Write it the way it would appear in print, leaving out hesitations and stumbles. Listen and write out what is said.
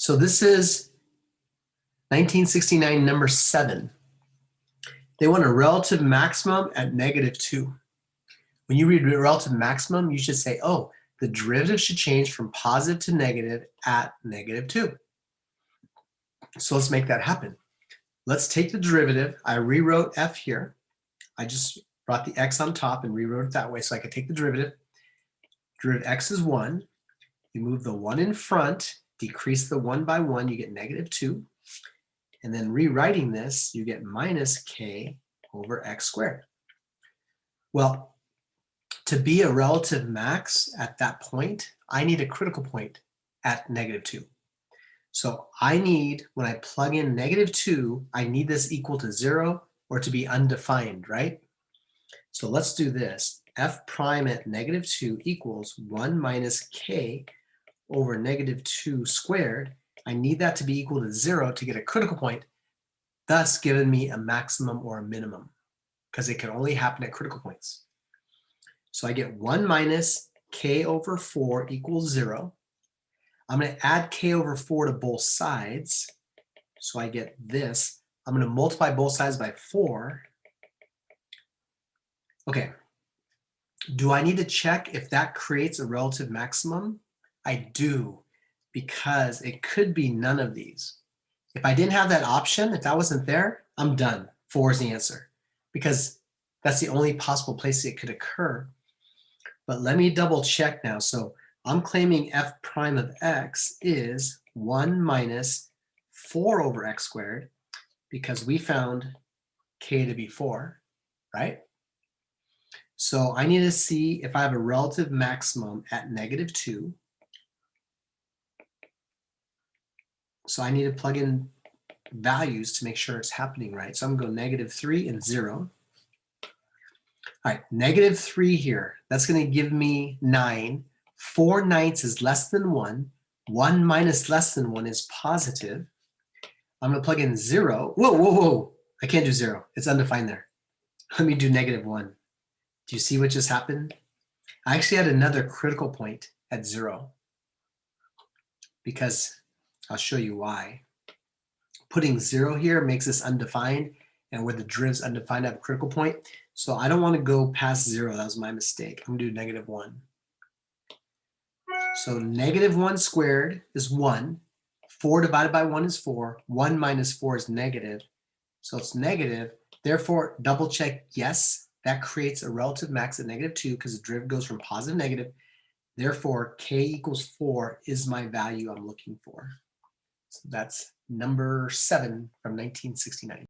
So this is 1969, number 7. They want a relative maximum at -2. When you read relative maximum, you should say, oh, the derivative should change from positive to negative at -2. So let's make that happen. Let's take the derivative. I rewrote f here. I just brought the x on top and rewrote it that way so I could take the derivative. Derivative x is 1. You move the 1 in front, decrease the 1 by 1, you get -2. And then rewriting this, you get minus k over x squared. Well, to be a relative max at that point, I need a critical point at -2. So I need, when I plug in -2, I need this equal to 0 or to be undefined, right? So let's do this. F prime at -2 equals 1 minus k over -2 squared. I need that to be equal to 0 to get a critical point, thus giving me a maximum or a minimum, because it can only happen at critical points. So I get 1 minus k over 4 equals 0. I'm going to add k over 4 to both sides. So I get this. I'm going to multiply both sides by 4. Okay. Do I need to check if that creates a relative maximum? I do, because it could be none of these. If I didn't have that option, if that wasn't there, I'm done. 4 is the answer, because that's the only possible place it could occur. But let me double check now. So I'm claiming f prime of x is 1 minus 4 over x squared, because we found k to be 4, right? So I need to see if I have a relative maximum at -2. So I need to plug in values to make sure it's happening right. So I'm going to go -3 and 0. All right, -3 here. That's going to give me 9. 4/9 is less than 1. 1 minus less than 1 is positive. I'm going to plug in 0. Whoa, whoa, whoa. I can't do 0. It's undefined there. Let me do -1. Do you see what just happened? I actually had another critical point at 0, because I'll show you why. Putting 0 here makes this undefined, and where the derivative's undefined, I have a critical point. So I don't want to go past 0. That was my mistake. I'm going to do -1. So -1 squared is 1. 4 divided by 1 is 4. 1 minus 4 is negative. So it's negative. Therefore, double check, yes, that creates a relative max at -2 because the derivative goes from positive to negative. Therefore, k equals 4 is my value I'm looking for. So that's number 7 from 1969.